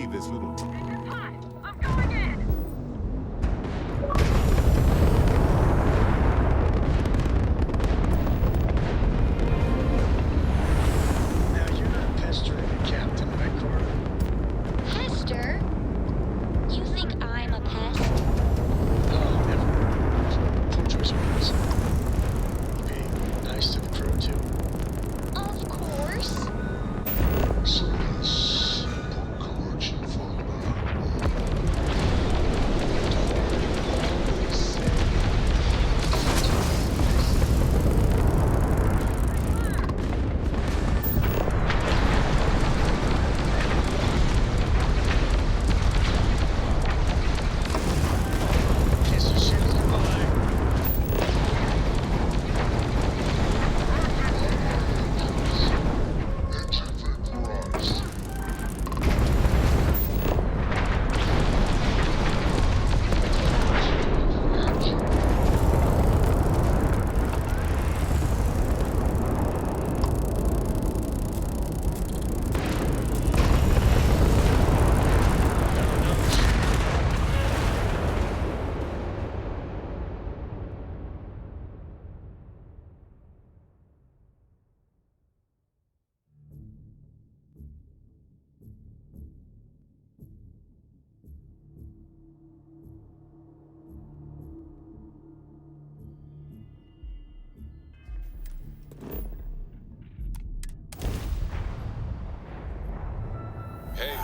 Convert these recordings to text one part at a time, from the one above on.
leave this little... I'm going in! Now, you're not pestering the captain, right, Cora? Pester? You think I'm a pest? Oh, never. Poor choice of words. Be nice to the crew, too. Of course. Exodus, collection folder. Kiss your shit goodbye. Engine vaporized. Hey,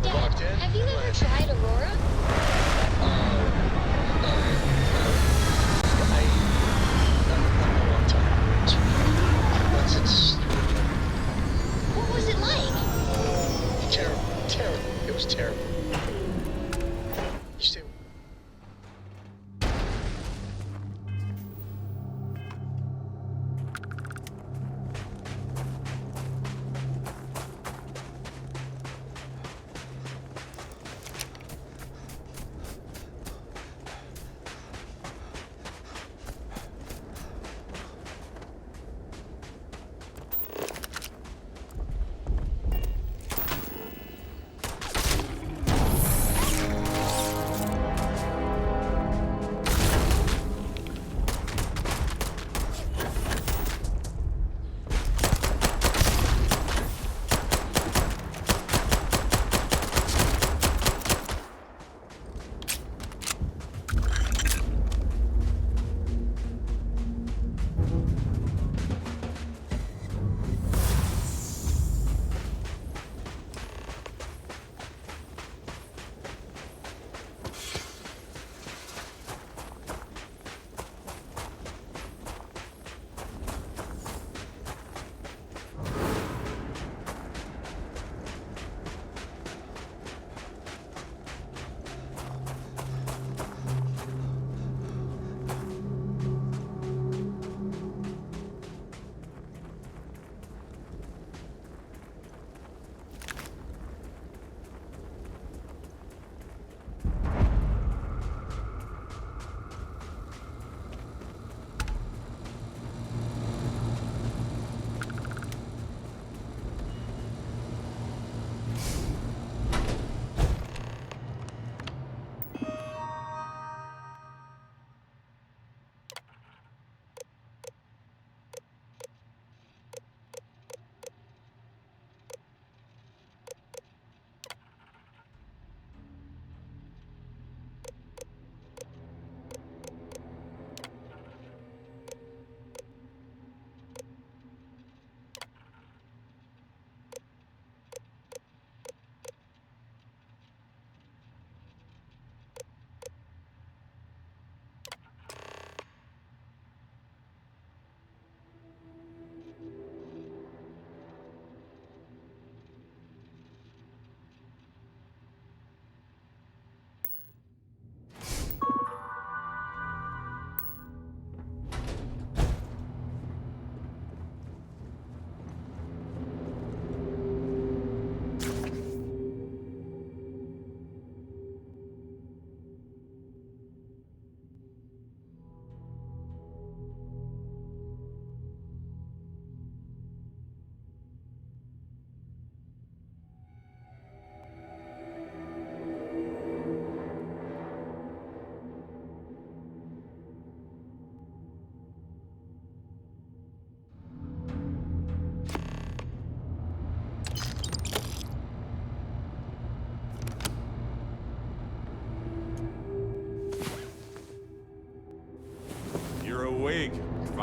Dad, Locked in? have you ever tried Aurora? Not in a long time. Once it's What was it like? terrible. Terrible. It was terrible. You stay...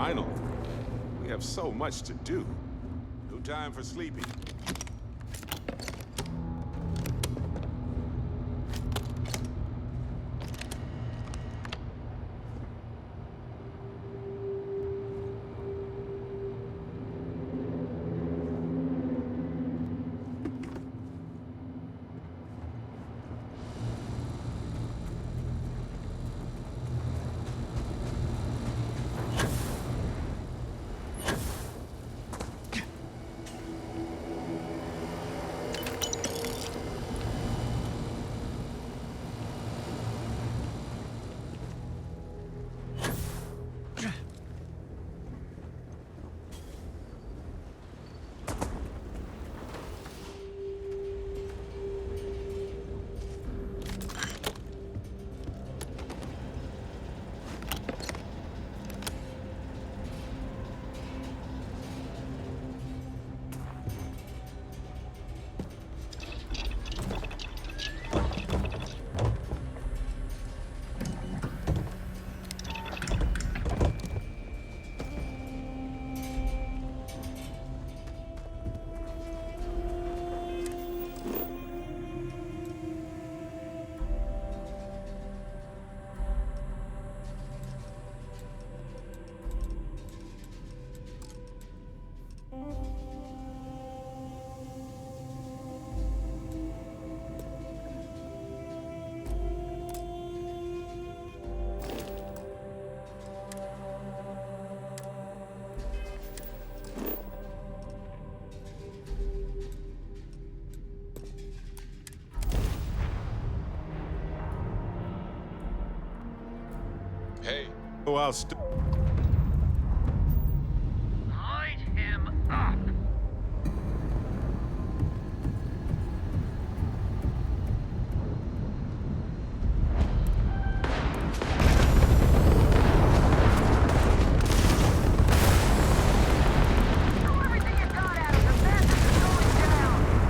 Finally. We have so much to do. No time for sleeping. Hey, Oh, Light him up. Throw everything you got at him. The bandits are going down.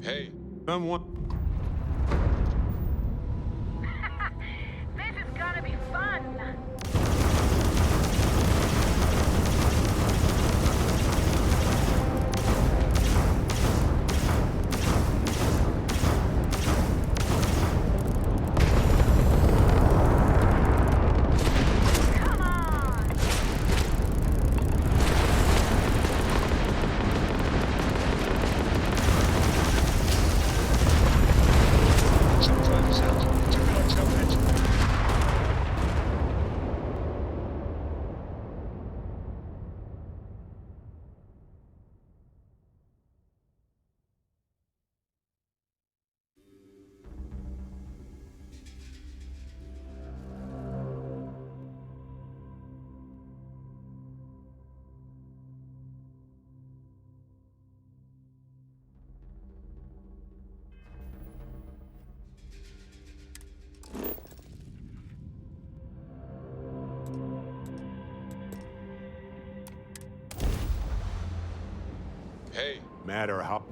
hey. someone. This is gonna be fun. Come on. Jump drivers out. Jump on tail edge. Hey, Matter how.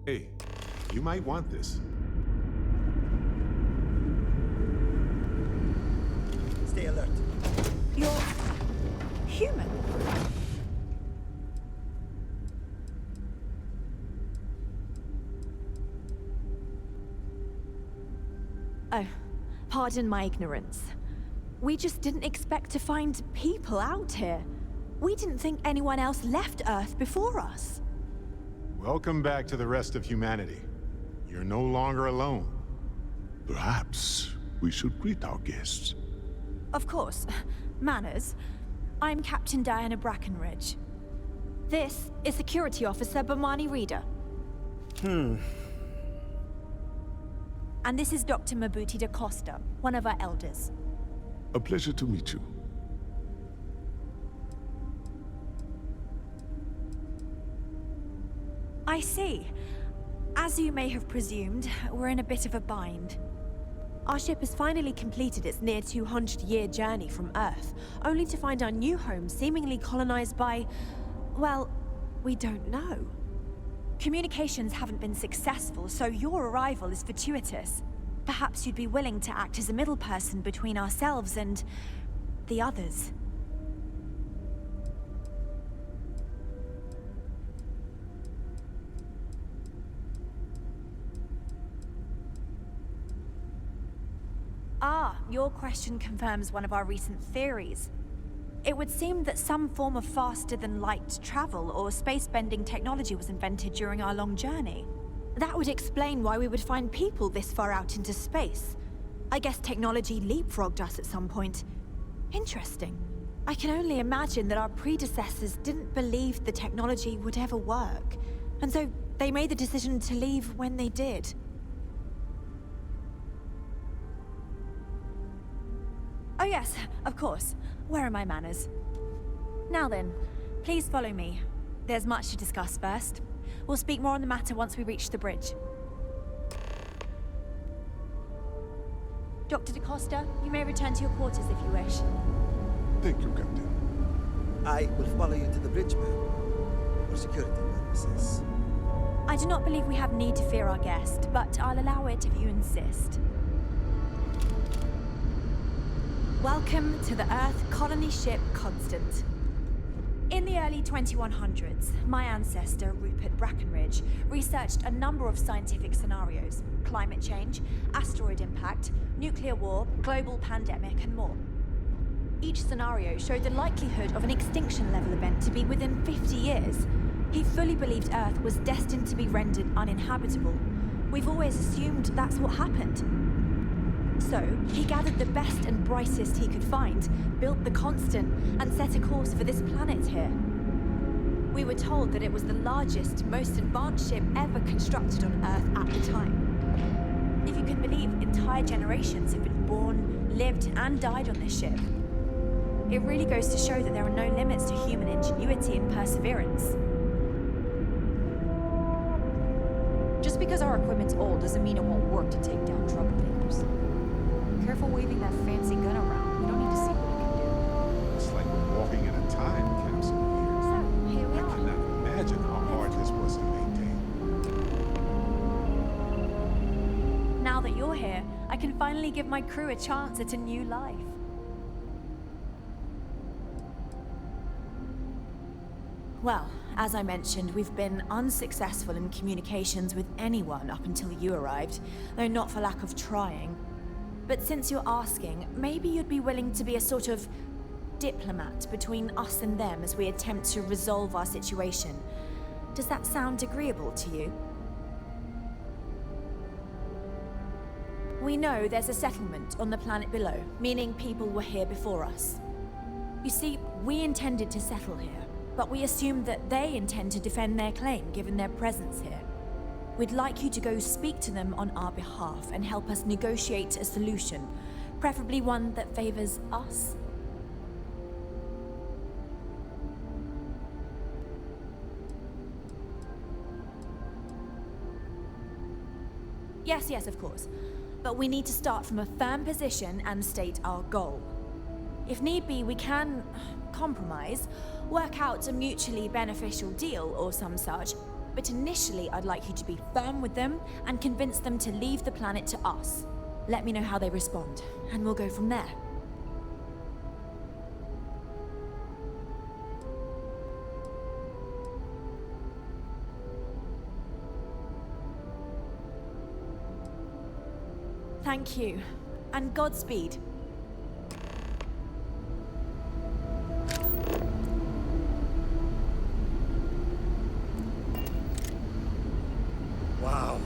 Hey, you might want this. Stay alert. You're human. Oh, pardon my ignorance. We just didn't expect to find people out here. We didn't think anyone else left Earth before us. Welcome back to the rest of humanity. You're no longer alone. Perhaps we should greet our guests. Of course. Manners. I'm Captain Diana Brackenridge. This is Security Officer Bomani Reader. And this is Dr. Mabuti da Costa, one of our elders. A pleasure to meet you. I see. As you may have presumed, we're in a bit of a bind. Our ship has finally completed its near 200-year journey from Earth, only to find our new home seemingly colonized by... well, we don't know. Communications haven't been successful, so your arrival is fortuitous. Perhaps you'd be willing to act as a middle person between ourselves and... the others. Ah, your question confirms one of our recent theories. It would seem that some form of faster-than-light travel or space-bending technology was invented during our long journey. That would explain why we would find people this far out into space. I guess technology leapfrogged us at some point. Interesting. I can only imagine that our predecessors didn't believe the technology would ever work, and so they made the decision to leave when they did. Oh yes, of course. Where are my manners? Now then, please follow me. There's much to discuss first. We'll speak more on the matter once we reach the bridge. Dr. da Costa, you may return to your quarters if you wish. Thank you, Captain. I will follow you to the bridge, ma'am. For security purposes. I do not believe we have need to fear our guest, but I'll allow it if you insist. Welcome to the Earth colony ship Constant. In the early 2100s, my ancestor, Rupert Brackenridge, researched a number of scientific scenarios: climate change, asteroid impact, nuclear war, global pandemic, and more. Each scenario showed the likelihood of an extinction-level event to be within 50 years. He fully believed Earth was destined to be rendered uninhabitable. We've always assumed that's what happened. So, he gathered the best and brightest he could find, built the Constant, and set a course for this planet here. We were told that it was the largest, most advanced ship ever constructed on Earth at the time. If you can believe, entire generations have been born, lived, and died on this ship. It really goes to show that there are no limits to human ingenuity and perseverance. Just because our equipment's old doesn't mean it won't work to take down troublemakers. Careful waving that fancy gun around. We don't need to see what it can It's like we're walking in a time capsule do. So, here we here. I are. cannot imagine how hard this was to maintain. Now that you're here, I can finally give my crew a chance at a new life. Well, as I mentioned, we've been unsuccessful in communications with anyone up until you arrived, though not for lack of trying. But since you're asking, maybe you'd be willing to be a sort of diplomat between us and them as we attempt to resolve our situation. Does that sound agreeable to you? We know there's a settlement on the planet below, meaning people were here before us. You see, we intended to settle here, but we assumed that they intend to defend their claim given their presence here. We'd like you to go speak to them on our behalf and help us negotiate a solution, preferably one that favors us. Yes, of course. But we need to start from a firm position and state our goal. If need be, we can compromise, work out a mutually beneficial deal or some such, But initially, I'd like you to be firm with them and convince them to leave the planet to us. Let me know how they respond, and we'll go from there. Thank you, and Godspeed. Wow.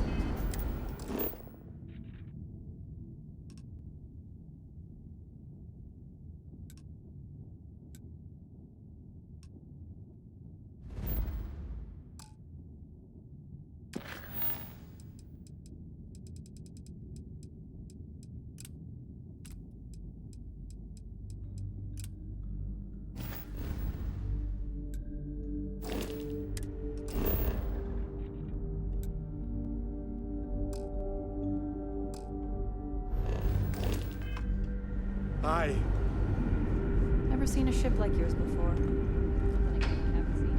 Hi. Never seen a ship like yours before. But then again, I haven't seen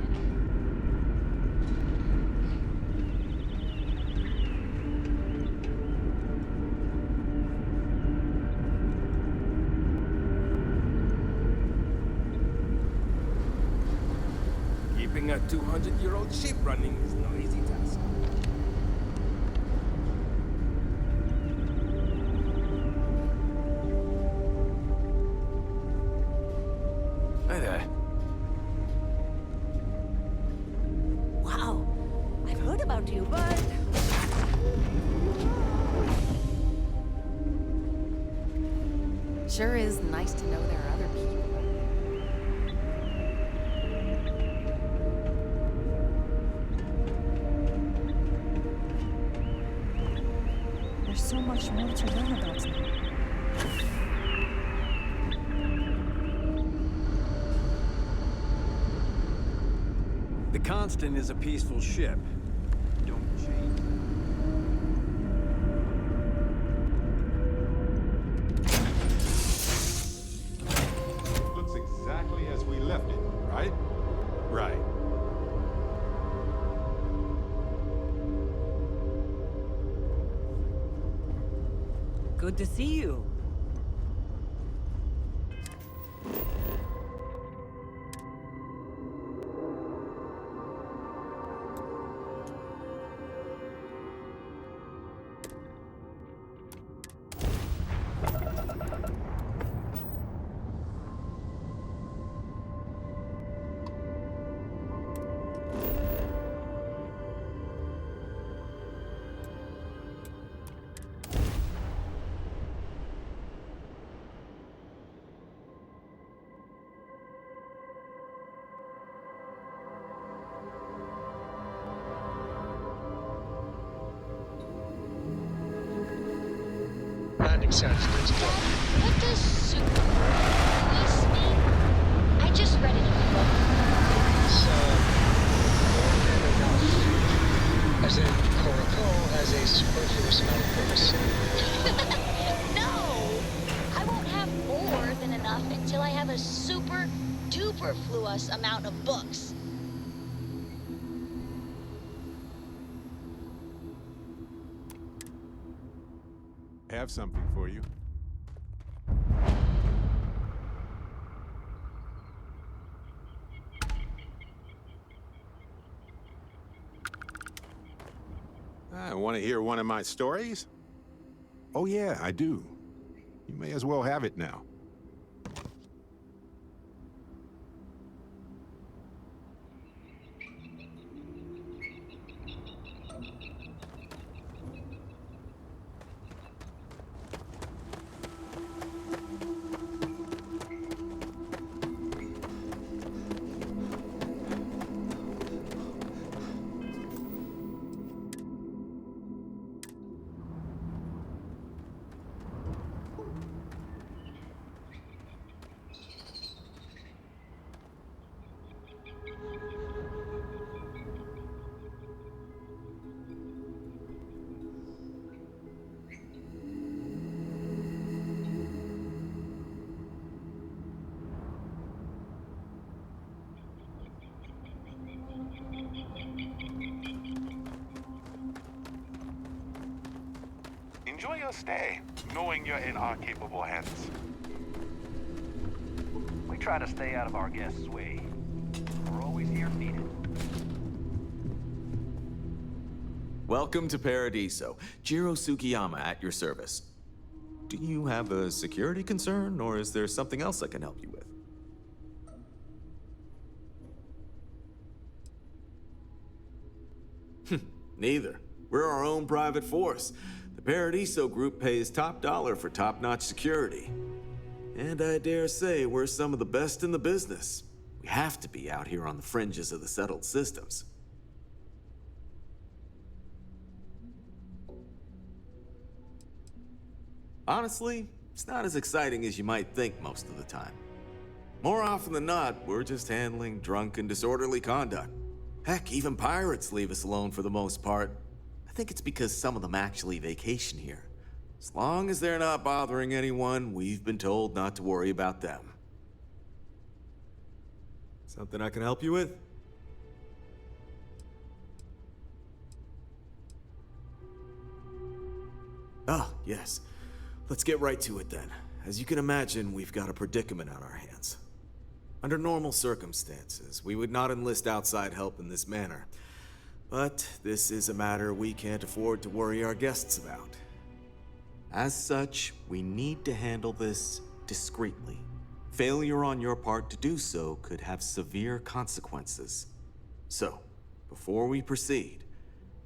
any. Keeping a 200-year-old ship running is no easy task. Hi there. Wow. I've heard about you, but... Sure is nice to know there are other people out there. There's so much more to learn about them. The Constant is a peaceful ship. Don't change. Looks exactly as we left it, right? Right. Good to see you. Landing sounds good to go. What does super Louis mean? I just read it in the book. It's, more than enough. As in, Koroko has a superfluous amount of purpose. No! I won't have more than enough until I have a super duper fluous amount of books. I have something for you. Want to hear one of my stories? Oh yeah, I do. You may as well have it now. you'll stay, knowing you're in our capable hands. We try to stay out of our guests' way. We're always here if needed. Welcome to Paradiso. Jiro Tsukiyama at your service. Do you have a security concern, or is there something else I can help you with? Neither. We're our own private force. The Paradiso group pays top dollar for top-notch security. And I dare say we're some of the best in the business. We have to be out here on the fringes of the settled systems. Honestly, it's not as exciting as you might think most of the time. More often than not, we're just handling drunk and disorderly conduct. Heck, even pirates leave us alone for the most part. I think it's because some of them actually vacation here. As long as they're not bothering anyone, we've been told not to worry about them. Something I can help you with? Ah, yes. Let's get right to it then. As you can imagine, we've got a predicament on our hands. Under normal circumstances, we would not enlist outside help in this manner. But this is a matter we can't afford to worry our guests about. As such, we need to handle this discreetly. Failure on your part to do so could have severe consequences. So, before we proceed,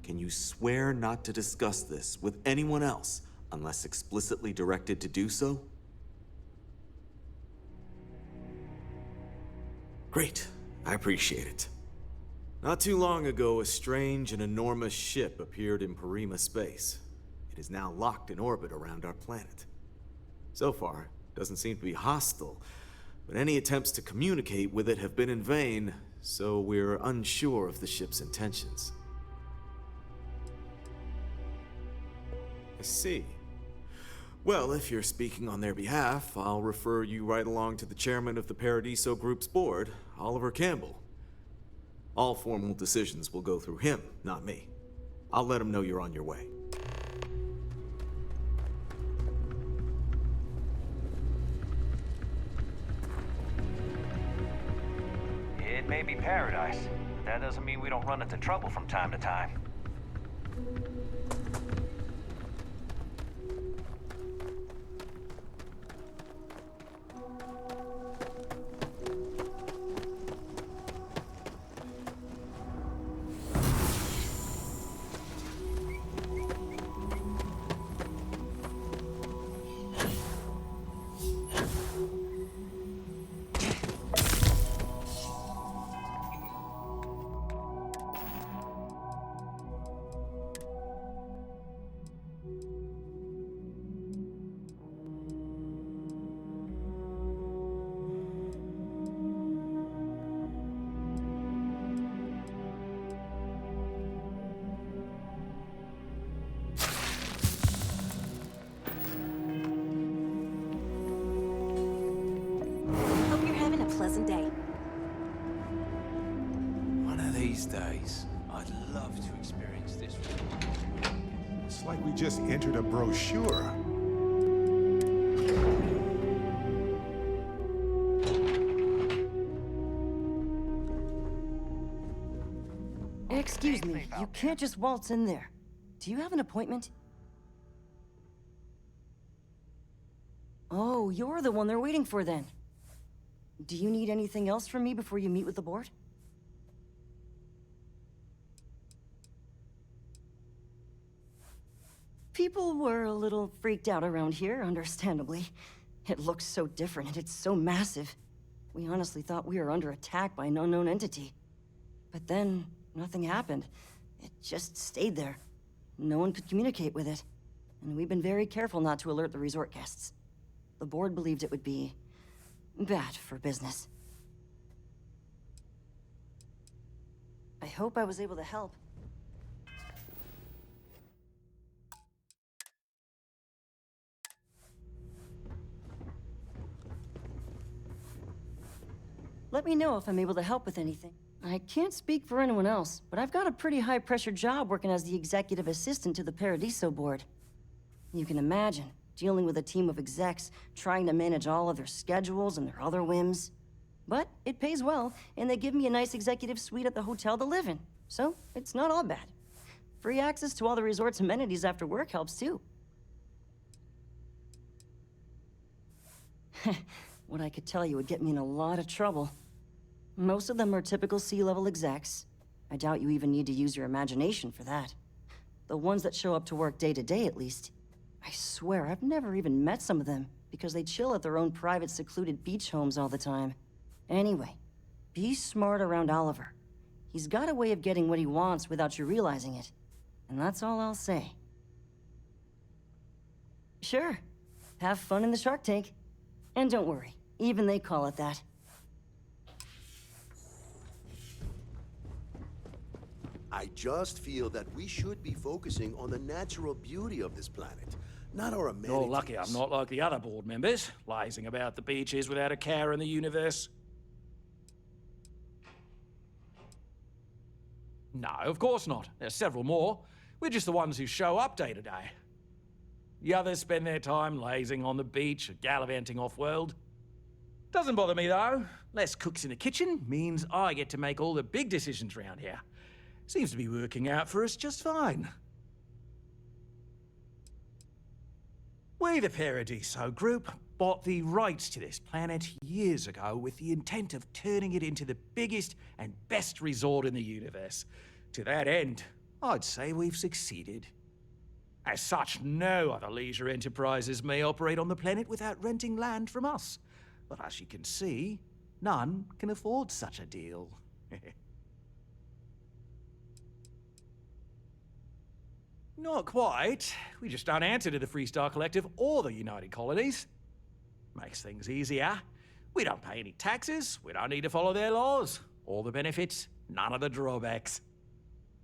can you swear not to discuss this with anyone else unless explicitly directed to do so? Great. I appreciate it. Not too long ago, a strange and enormous ship appeared in Parima space. It is now locked in orbit around our planet. So far, it doesn't seem to be hostile, but any attempts to communicate with it have been in vain, so we're unsure of the ship's intentions. I see. Well, if you're speaking on their behalf, I'll refer you right along to the chairman of the Paradiso Group's board, Oliver Campbell. All formal decisions will go through him, not me. I'll let him know you're on your way. It may be paradise, but that doesn't mean we don't run into trouble from time to time. Hope you're having a pleasant day. One of these days, I'd love to experience this. It's like we just entered a brochure. Excuse me, you can't just waltz in there. Do you have an appointment? Oh, you're the one they're waiting for then. Do you need anything else from me before you meet with the board? People were a little freaked out around here, understandably. It looks so different and it's so massive. We honestly thought we were under attack by an unknown entity. But then, nothing happened. It just stayed there. No one could communicate with it. And we've been very careful not to alert the resort guests. The board believed it would be bad for business. I hope I was able to help. Let me know if I'm able to help with anything. I can't speak for anyone else, but I've got a pretty high-pressure job working as the executive assistant to the Paradiso board. You can imagine, dealing with a team of execs, trying to manage all of their schedules and their other whims. But it pays well, and they give me a nice executive suite at the hotel to live in. So, it's not all bad. Free access to all the resort's amenities after work helps too. What I could tell you would get me in a lot of trouble. Most of them are typical C-level execs. I doubt you even need to use your imagination for that. The ones that show up to work day to day, at least. I swear, I've never even met some of them, because they chill at their own private, secluded beach homes all the time. Anyway, be smart around Oliver. He's got a way of getting what he wants without you realizing it. And that's all I'll say. Sure. Have fun in the shark tank. And don't worry, even they call it that. I just feel that we should be focusing on the natural beauty of this planet, not our amenities. You're lucky I'm not like the other board members, lazing about the beaches without a care in the universe. No, of course not. There's several more. We're just the ones who show up day to day. The others spend their time lazing on the beach or gallivanting off-world. Doesn't bother me, though. Less cooks in the kitchen means I get to make all the big decisions around here. Seems to be working out for us just fine. We, the Paradiso Group, bought the rights to this planet years ago with the intent of turning it into the biggest and best resort in the universe. To that end, I'd say we've succeeded. As such, no other leisure enterprises may operate on the planet without renting land from us. But as you can see, none can afford such a deal. Not quite. We just don't answer to the Freestar Collective or the United Colonies. Makes things easier. We don't pay any taxes, we don't need to follow their laws. All the benefits, none of the drawbacks.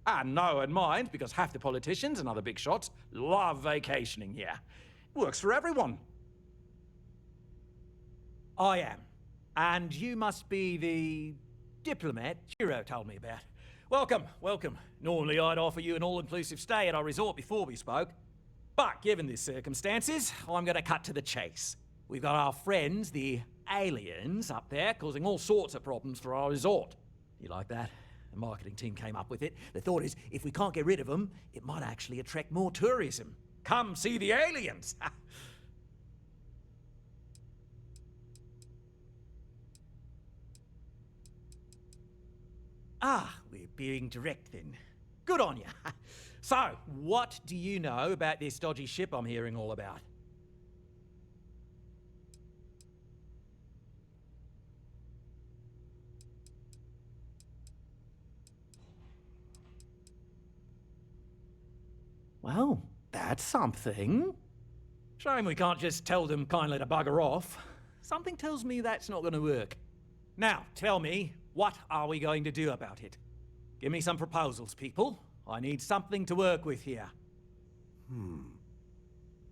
And know and mind, because half the politicians and other big shots love vacationing here. Works for everyone. I am. And you must be the diplomat Jiro told me about. Welcome, welcome. Normally I'd offer you an all-inclusive stay at our resort before we spoke. But given the circumstances, I'm gonna cut to the chase. We've got our friends, the aliens, up there, causing all sorts of problems for our resort. You like that? The marketing team came up with it. The thought is, if we can't get rid of them, it might actually attract more tourism. Come see the aliens! We're being direct then. Good on you. So, what do you know about this dodgy ship I'm hearing all about? Well, that's something. Shame we can't just tell them kindly to bugger off. Something tells me that's not going to work. Now, tell me, what are we going to do about it? Give me some proposals, people. I need something to work with here.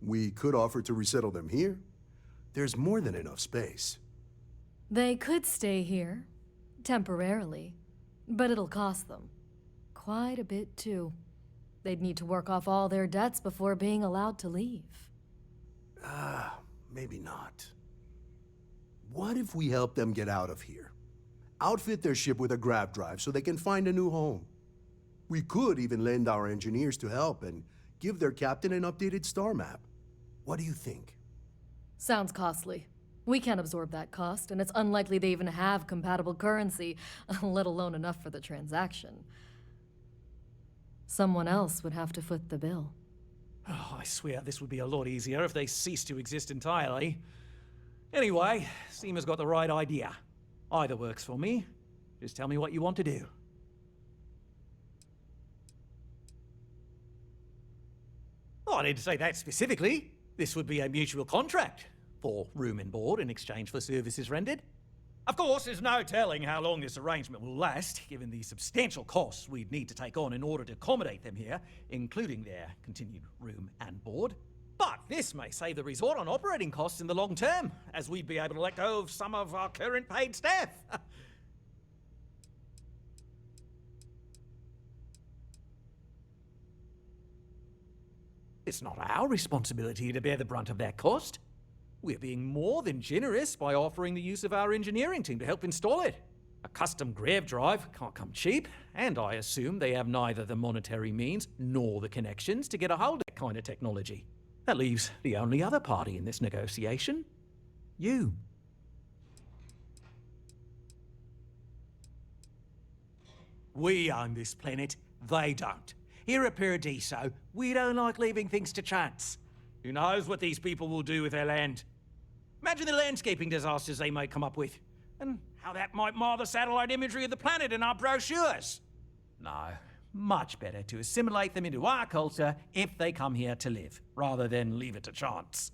We could offer to resettle them here. There's more than enough space. They could stay here, temporarily, but it'll cost them. Quite a bit, too. They'd need to work off all their debts before being allowed to leave. Maybe not. What if we help them get out of here? Outfit their ship with a grav drive so they can find a new home. We could even lend our engineers to help and give their captain an updated star map. What do you think? Sounds costly. We can't absorb that cost, and it's unlikely they even have compatible currency, let alone enough for the transaction. Someone else would have to foot the bill. Oh, I swear this would be a lot easier if they ceased to exist entirely. Anyway, Seema's got the right idea. Either works for me. Just tell me what you want to do. Oh, I didn't say that specifically. This would be a mutual contract for room and board in exchange for services rendered. Of course, there's no telling how long this arrangement will last, given the substantial costs we'd need to take on in order to accommodate them here, including their continued room and board. But this may save the resort on operating costs in the long term, as we'd be able to let go of some of our current paid staff. It's not our responsibility to bear the brunt of that cost. We're being more than generous by offering the use of our engineering team to help install it. A custom grav drive can't come cheap, and I assume they have neither the monetary means nor the connections to get a hold of that kind of technology. That leaves the only other party in this negotiation. You. We own this planet, they don't. Here at Paradiso, we don't like leaving things to chance. Who knows what these people will do with their land? Imagine the landscaping disasters they might come up with, and how that might mar the satellite imagery of the planet in our brochures. No, much better to assimilate them into our culture if they come here to live, rather than leave it to chance.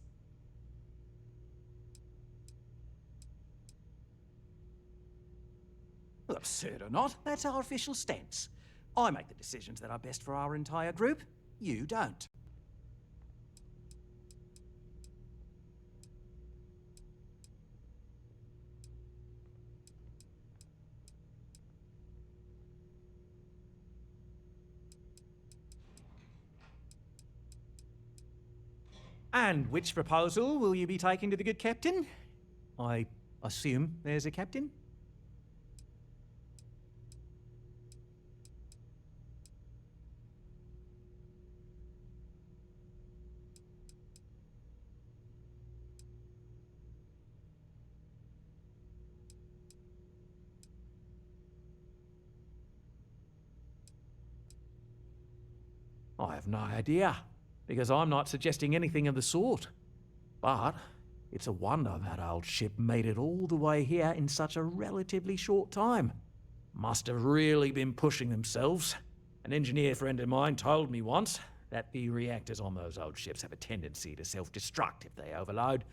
Well, absurd or not, that's our official stance. I make the decisions that are best for our entire group. You don't. And which proposal will you be taking to the good captain? I assume there's a captain? I have no idea, because I'm not suggesting anything of the sort. But it's a wonder that old ship made it all the way here in such a relatively short time. Must have really been pushing themselves. An engineer friend of mine told me once that the reactors on those old ships have a tendency to self-destruct if they overload.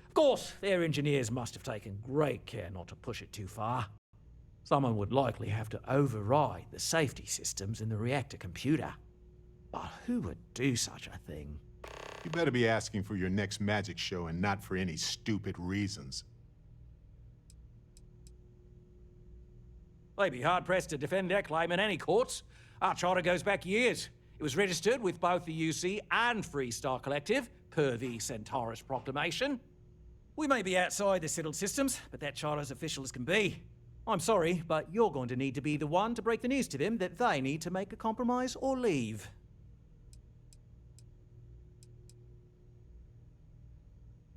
Of course, their engineers must have taken great care not to push it too far. Someone would likely have to override the safety systems in the reactor computer. But who would do such a thing? You better be asking for your next magic show and not for any stupid reasons. They'd be hard-pressed to defend their claim in any courts. Our charter goes back years. It was registered with both the UC and Freestar Collective, per the Centaurus Proclamation. We may be outside the settled systems, but that charter's official as can be. I'm sorry, but you're going to need to be the one to break the news to them that they need to make a compromise or leave.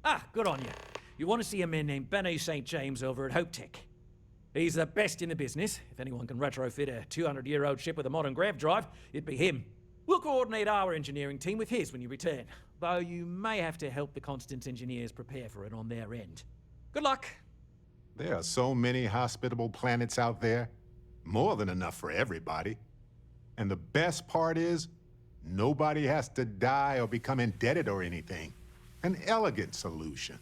Ah, good on you. You want to see a man named Benny St. James over at Hope Tech. He's the best in the business. If anyone can retrofit a 200-year-old ship with a modern grav drive, it'd be him. We'll coordinate our engineering team with his when you return, though you may have to help the Constance engineers prepare for it on their end. Good luck. There are so many hospitable planets out there. More than enough for everybody. And the best part is, nobody has to die or become indebted or anything. An elegant solution.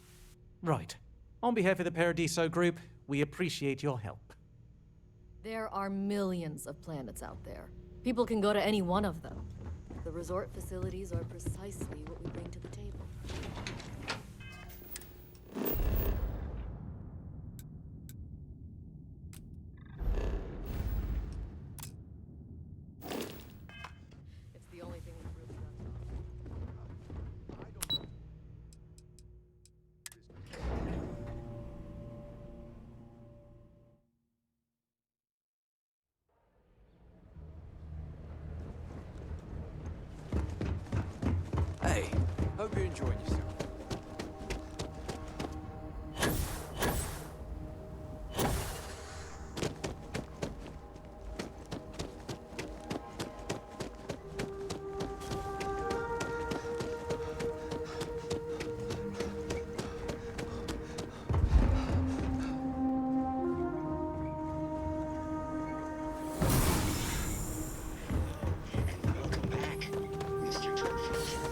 Right. On behalf of the Paradiso Group, we appreciate your help. There are millions of planets out there. People can go to any one of them. The resort facilities are precisely what we bring to the table. It's the only thing we've really got to offer. Hey, hope you're enjoying yourself. Welcome back, Mr. Starfield.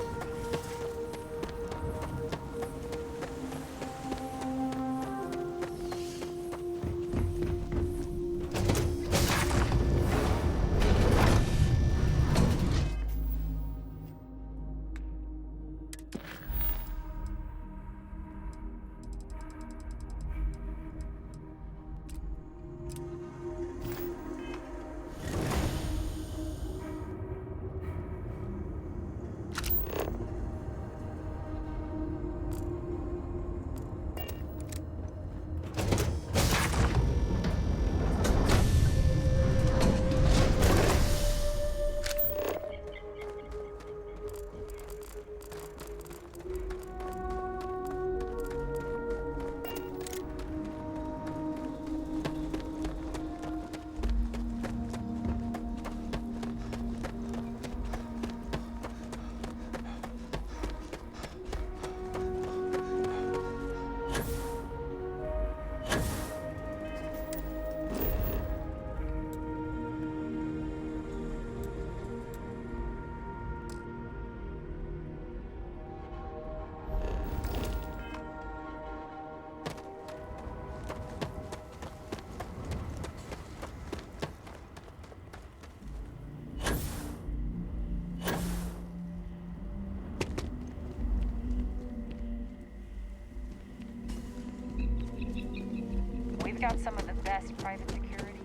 got some of the best private security.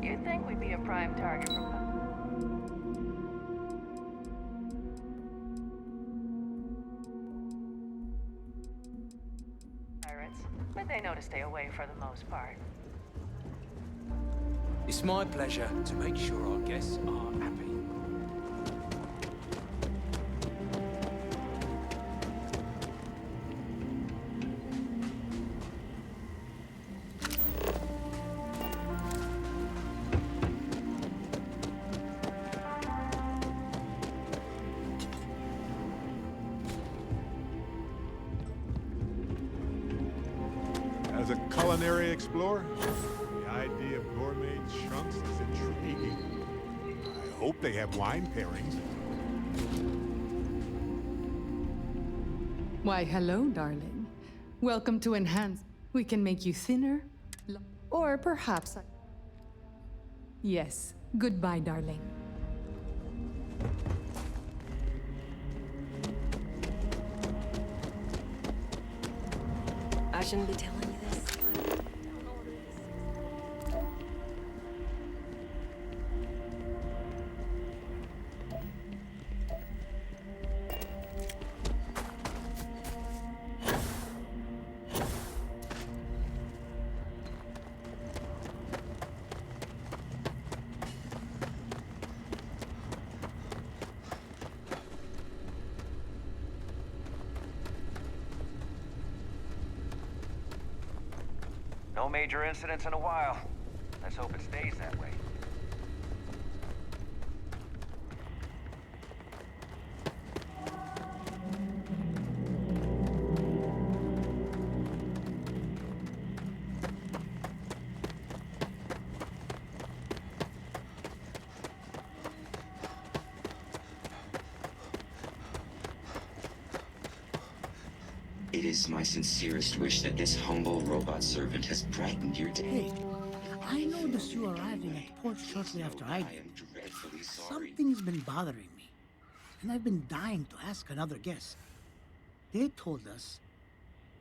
You'd think we'd be a prime target for pirates, but they know to stay away for the most part. It's my pleasure to make sure our guests are happy. As a culinary explorer, the idea of gourmet chunks is intriguing. I hope they have wine pairings. Why, hello, darling. Welcome to Enhance. We can make you thinner, or perhaps... Yes, goodbye, darling. I shouldn't be telling you this, but... No major incidents in a while. Let's hope it stays that way. It is my sincerest wish that this humble robot servant has brightened your day. Hey, I noticed you arriving at port shortly after I did. Something's been bothering me, and I've been dying to ask another guest. They told us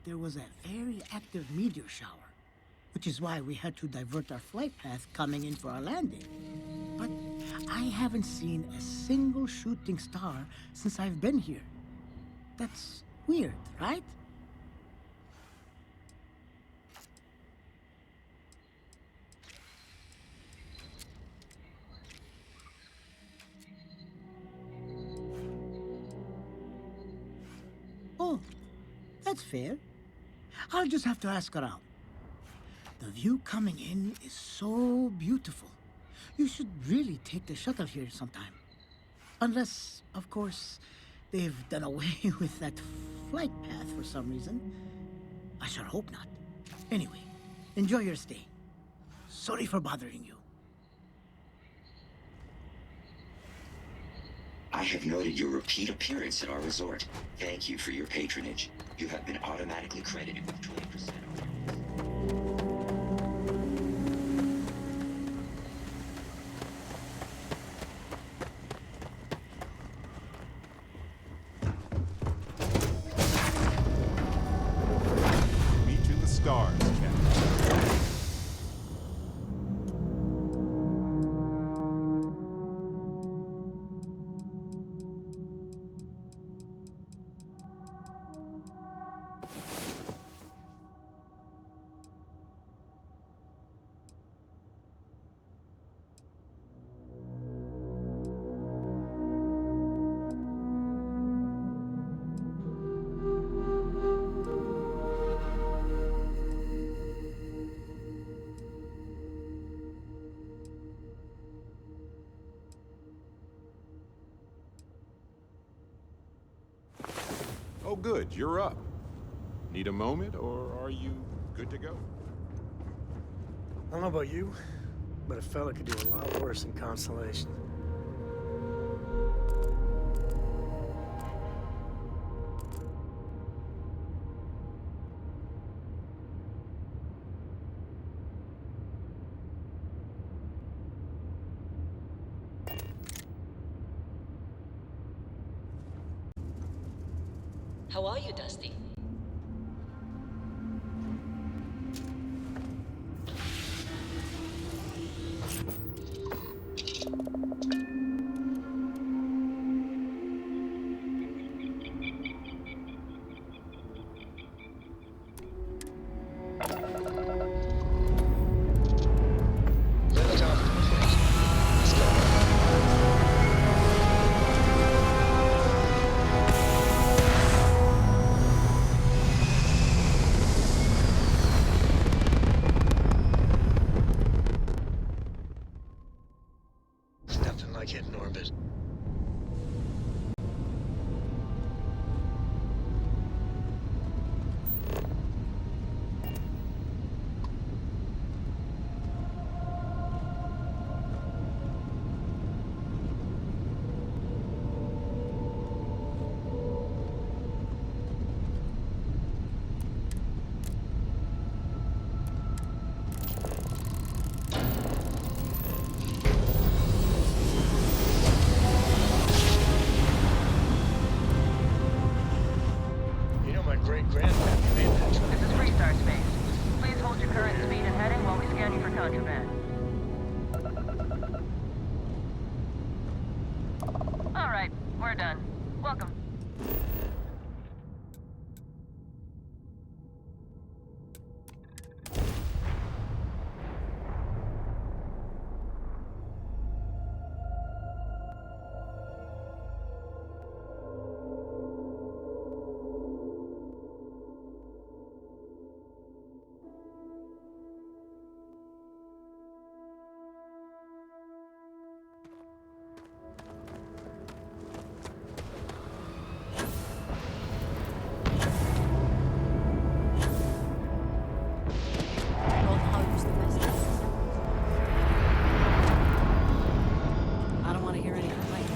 there was a very active meteor shower, which is why we had to divert our flight path coming in for our landing. But I haven't seen a single shooting star since I've been here. That's weird, right? Oh, that's fair. I'll just have to ask around. The view coming in is so beautiful. You should really take the shuttle here sometime. Unless, of course, they've done away with that flight path for some reason. I sure hope not. Anyway, enjoy your stay. Sorry for bothering you. I have noted your repeat appearance at our resort. Thank you for your patronage. You have been automatically credited with 20% on your... Me to the stars, Captain. Oh, good, you're up. Need a moment, or are you good to go? I don't know about you, but a fella could do a lot worse in Constellation. How are you, Dusty? Lift off, perfect. Let's go. It's nothing like hitting orbit. You know my great-grandpappy made that trip. This is Freestar Space. Please hold your current speed and heading while we scan you for contraband. All right, we're done. Welcome. I don't want to hear any complaints.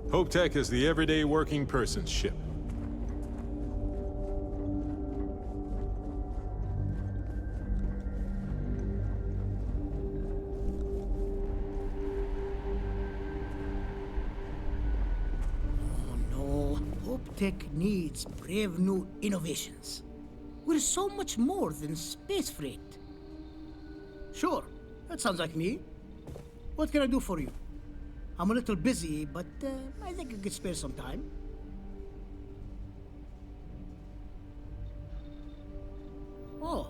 Hope Tech is the everyday working person's ship. Oh no, Hope Tech needs brave new innovations. We're so much more than space freight. Sure, that sounds like me. What can I do for you? I'm a little busy, but I think I could spare some time. Oh,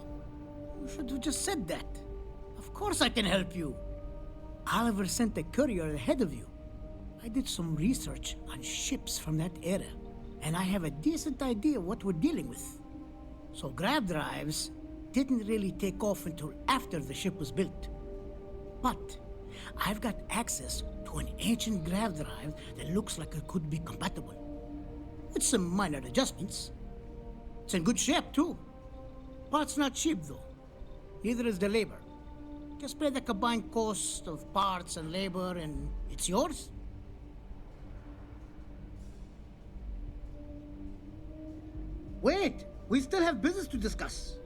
you should have just said that. Of course I can help you. Oliver sent a courier ahead of you. I did some research on ships from that era, and I have a decent idea what we're dealing with. So grav drives didn't really take off until after the ship was built. But I've got access to an ancient grav drive that looks like it could be compatible. With some minor adjustments. It's in good shape, too. Parts not cheap, though. Neither is the labor. Just pay the combined cost of parts and labor, and it's yours. Wait! We still have business to discuss.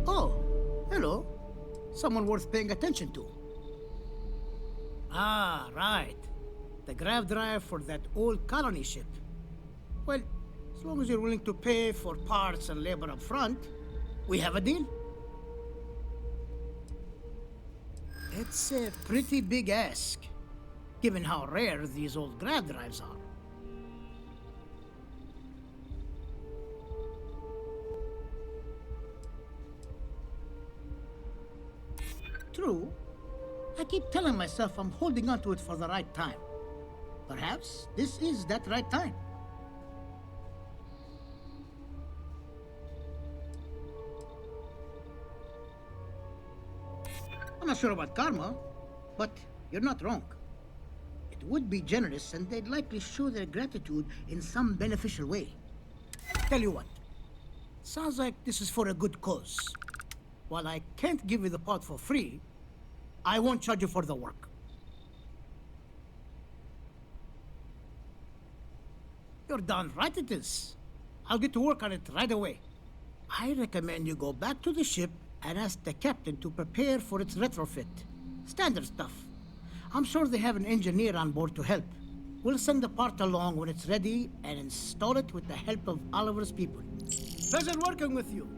Oh, hello. Someone worth paying attention to. Ah, right. The grav drive for that old colony ship. Well, as long as you're willing to pay for parts and labor up front, we have a deal. It's a pretty big ask, given how rare these old grav drives are. True. I keep telling myself I'm holding on to it for the right time. Perhaps this is that right time. I'm not sure about karma, but you're not wrong. It would be generous, and they'd likely show their gratitude in some beneficial way. Tell you what, Sounds like this is for a good cause. While I can't give you the part for free, I won't charge you for the work. You're darn right it is. I'll get to work on it right away. I recommend you go back to the ship and ask the captain to prepare for its retrofit. Standard stuff. I'm sure they have an engineer on board to help. We'll send the part along when it's ready and install it with the help of Oliver's people. Pleasure working with you.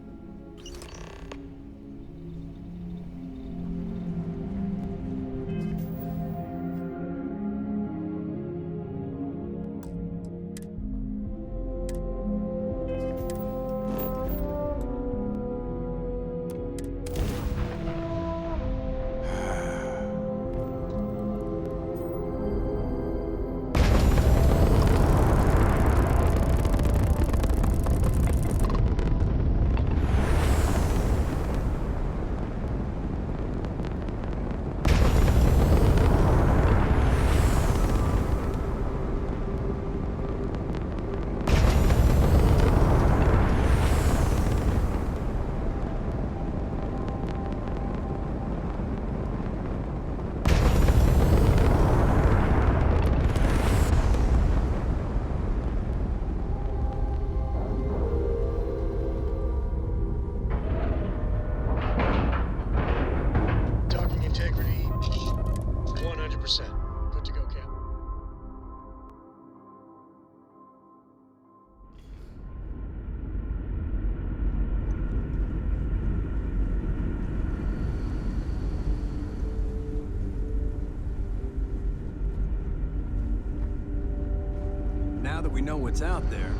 Now that we know what's out there,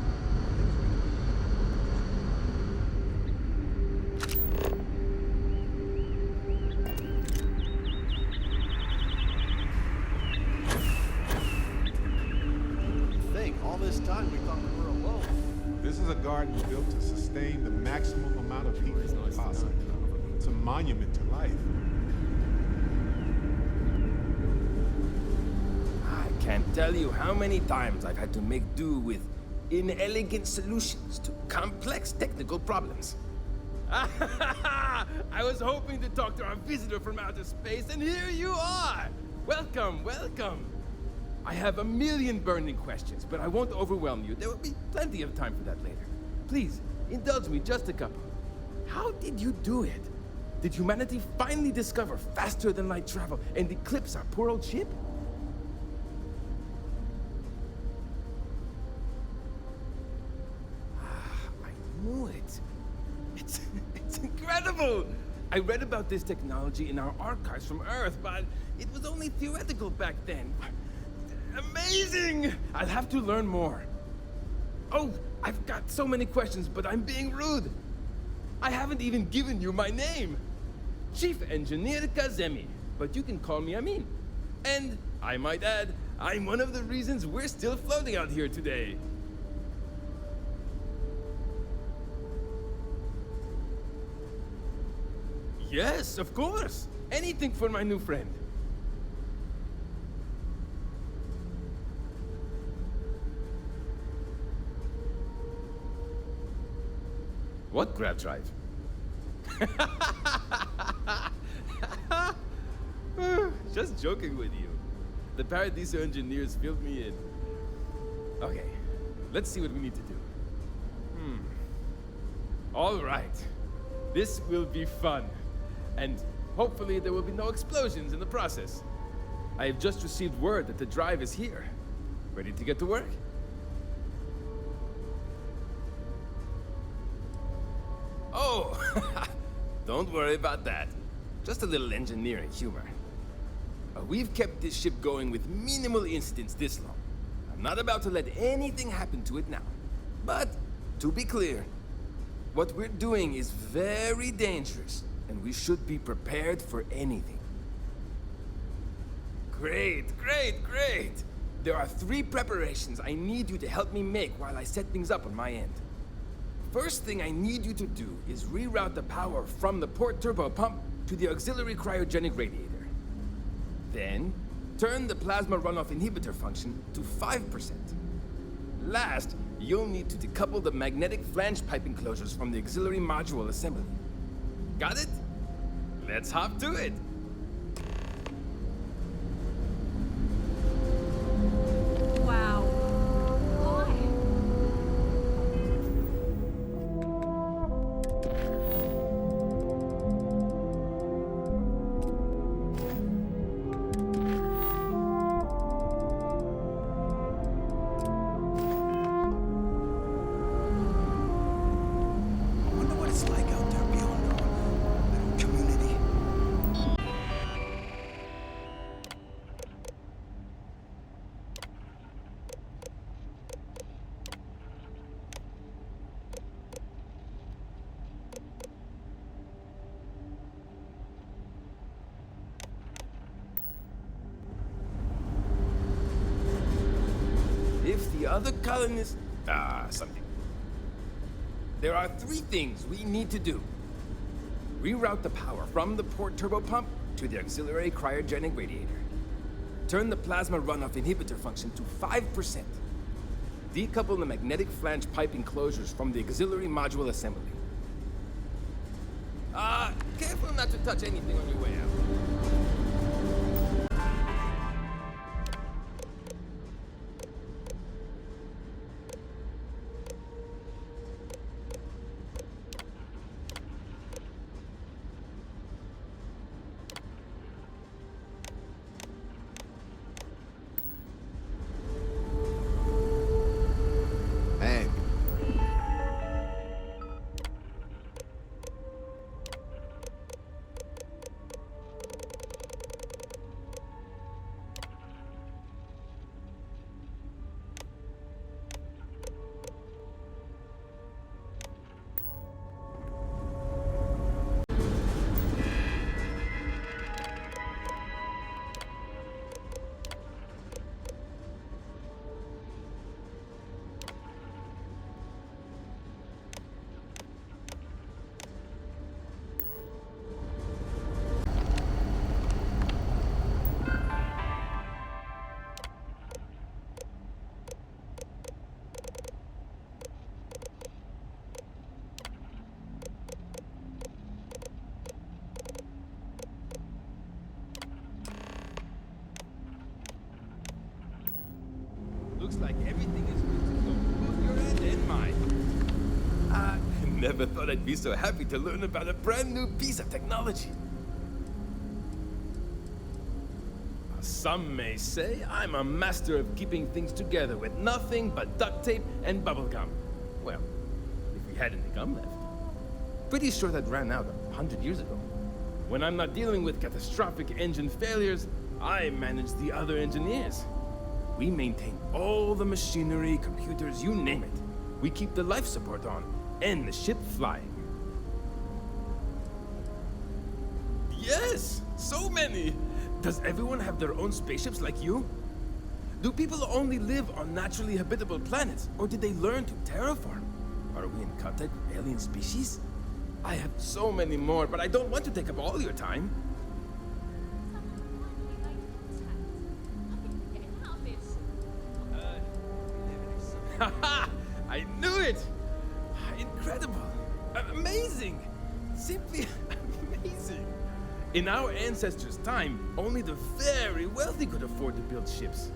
all this time we thought we were alone. This is a garden built to sustain the maximum amount of heat possible. It's a monument to life. I can't tell you how many times I've had to make do with inelegant solutions to complex technical problems. I was hoping to talk to our visitor from outer space, and here you are! Welcome, welcome! I have a million burning questions, but I won't overwhelm you. There will be plenty of time for that later. Please, indulge me just a couple. How did you do it? Did humanity finally discover faster than light travel and eclipse our poor old ship? I knew it. It's incredible! I read about this technology in our archives from Earth, but it was only theoretical back then. Amazing! I'll have to learn more. Oh, I've got so many questions, but I'm being rude. I haven't even given you my name. Chief Engineer Kazemi, but you can call me Amin. And, I might add, I'm one of the reasons we're still floating out here today. Yes, of course. Anything for my new friend. What grab drive? Just joking with you. The Paradiso engineers filled me in. Okay, let's see what we need to do. All right. This will be fun. And hopefully there will be no explosions in the process. I have just received word that the drive is here. Ready to get to work? Oh, don't worry about that. Just a little engineering humor. We've kept this ship going with minimal incidents this long. I'm not about to let anything happen to it now. But, to be clear, what we're doing is very dangerous, and we should be prepared for anything. Great, great, great! There are 3 preparations I need you to help me make while I set things up on my end. First thing I need you to do is reroute the power from the port turbo pump to the auxiliary cryogenic radiator. Then, turn the plasma runoff inhibitor function to 5%. Last, you'll need to decouple the magnetic flange pipe enclosures from the auxiliary module assembly. Got it? Let's hop to it. Wow. Why? I wonder what it's like out there beyond our little community. If the other colonists... something. There are 3 things we need to do. Reroute the power from the port turbopump to the auxiliary cryogenic radiator. Turn the plasma runoff inhibitor function to 5%. Decouple the magnetic flange pipe enclosures from the auxiliary module assembly. Careful not to touch anything on your way out. Hank. Looks like everything is good to go. Both your end and mine. I never thought I'd be so happy to learn about a brand new piece of technology. Some may say I'm a master of keeping things together with nothing but duct tape and bubble gum. Well, if we had any gum left. Pretty sure that ran out 100 years ago. When I'm not dealing with catastrophic engine failures, I manage the other engineers. We maintain all the machinery, computers, you name it. We keep the life support on, and the ship flying. Yes, so many. Does everyone have their own spaceships like you? Do people only live on naturally habitable planets, or did they learn to terraform? Are we in contact with alien species? I have so many more, but I don't want to take up all your time. Haha! I knew it! Incredible! Amazing! Simply amazing! In our ancestors' time, only the very wealthy could afford to build ships.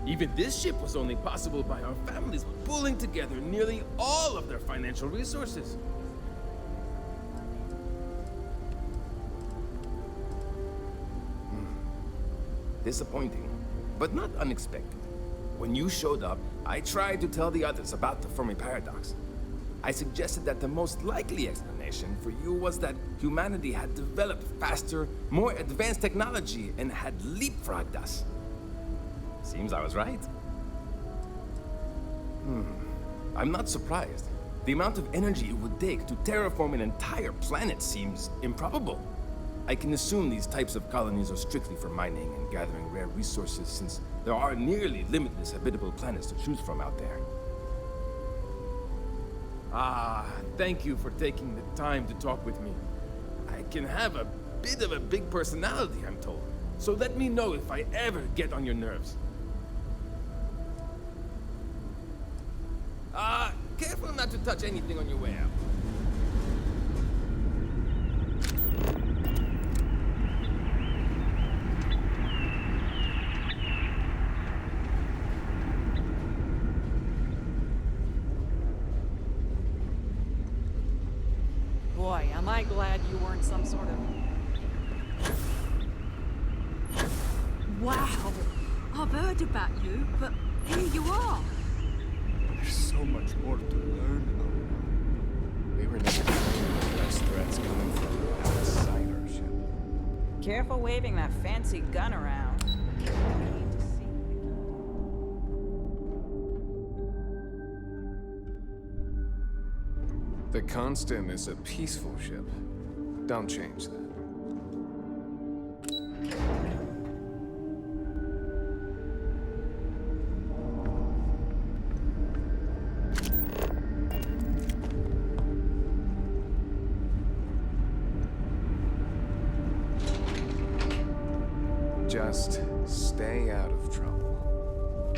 Even this ship was only possible by our families pulling together nearly all of their financial resources. Disappointing, but not unexpected. When you showed up, I tried to tell the others about the Fermi paradox. I suggested that the most likely explanation for you was that humanity had developed faster, more advanced technology and had leapfrogged us. Seems I was right. I'm not surprised. The amount of energy it would take to terraform an entire planet seems improbable. I can assume these types of colonies are strictly for mining and gathering rare resources, since there are nearly limitless habitable planets to choose from out there. Thank you for taking the time to talk with me. I can have a bit of a big personality, I'm told. So let me know if I ever get on your nerves. not to touch anything on your way out. Boy, am I glad you weren't some sort of... Wow! I've heard about you, but here you are. There's so much more to learn about. We were never told less threats coming from outside our ship. Careful waving that fancy gun around. The Constant is a peaceful ship. Don't change that. Just stay out of trouble.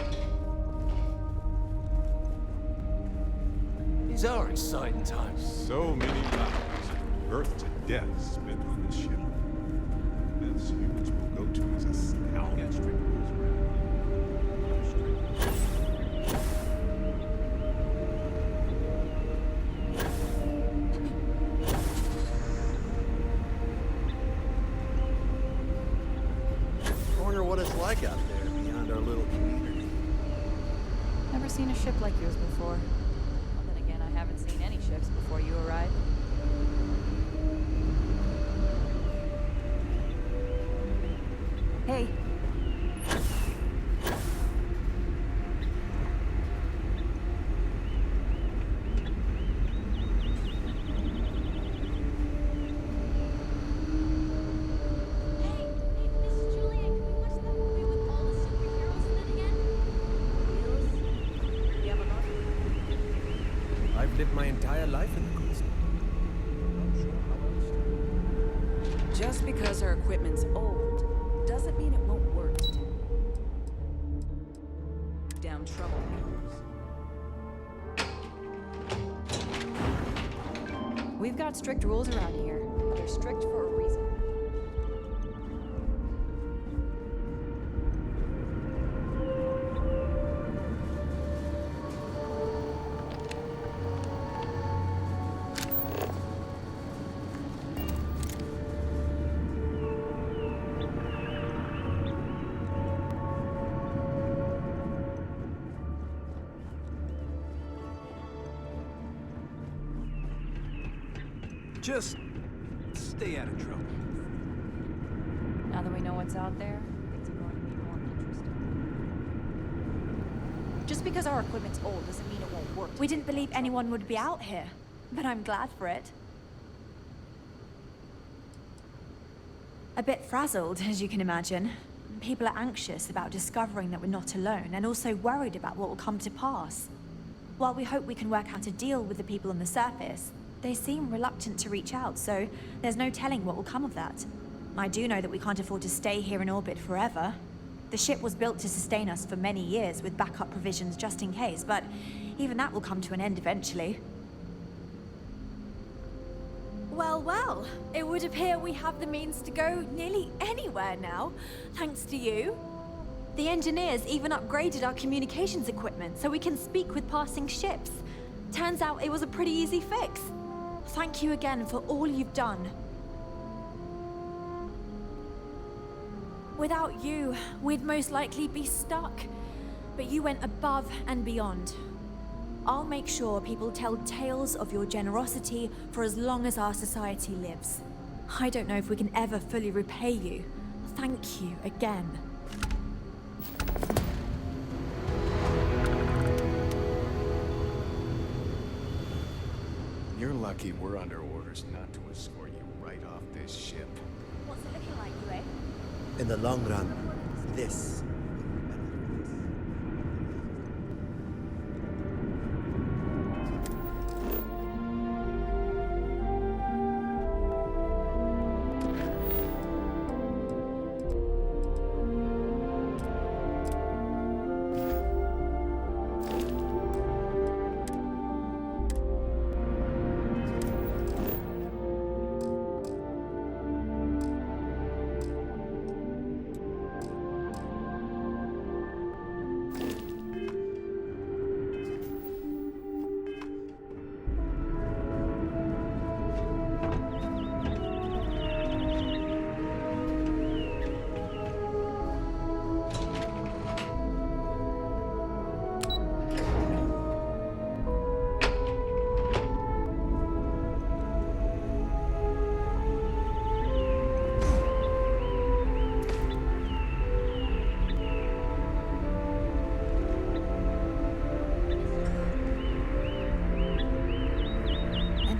These are exciting times. So many lives, birth to death, spent on this ship. This humans will go to as a astounding. I wonder what it's like out there beyond our little community. Never seen a ship like yours before. Well, then again, I haven't seen any ships before you arrived. Hey. I've lived my entire life in the Constant. Just because our equipment's old doesn't mean it won't work. Down troublemakers. We've got strict rules around here. They're strict for a reason. Just stay out of trouble. Now that we know what's out there, things are going to be more interesting. Just because our equipment's old doesn't mean it won't work. We didn't believe anyone would be out here, but I'm glad for it. A bit frazzled, as you can imagine. People are anxious about discovering that we're not alone, and also worried about what will come to pass. While we hope we can work out a deal with the people on the surface, they seem reluctant to reach out, so there's no telling what will come of that. I do know that we can't afford to stay here in orbit forever. The ship was built to sustain us for many years with backup provisions just in case, but even that will come to an end eventually. Well, well, it would appear we have the means to go nearly anywhere now, thanks to you. The engineers even upgraded our communications equipment so we can speak with passing ships. Turns out it was a pretty easy fix. Thank you again for all you've done. Without you, we'd most likely be stuck. But you went above and beyond. I'll make sure people tell tales of your generosity for as long as our society lives. I don't know if we can ever fully repay you. Thank you again. You're lucky we're under orders not to escort you right off this ship. What's it looking like, you, eh? In the long run, this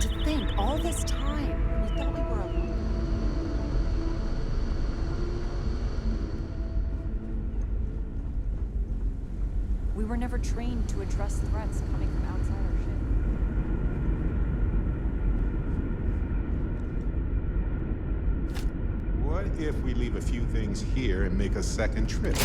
And to think, all this time, we thought we were alone. We were never trained to address threats coming from outside our ship. What if we leave a few things here and make a second trip?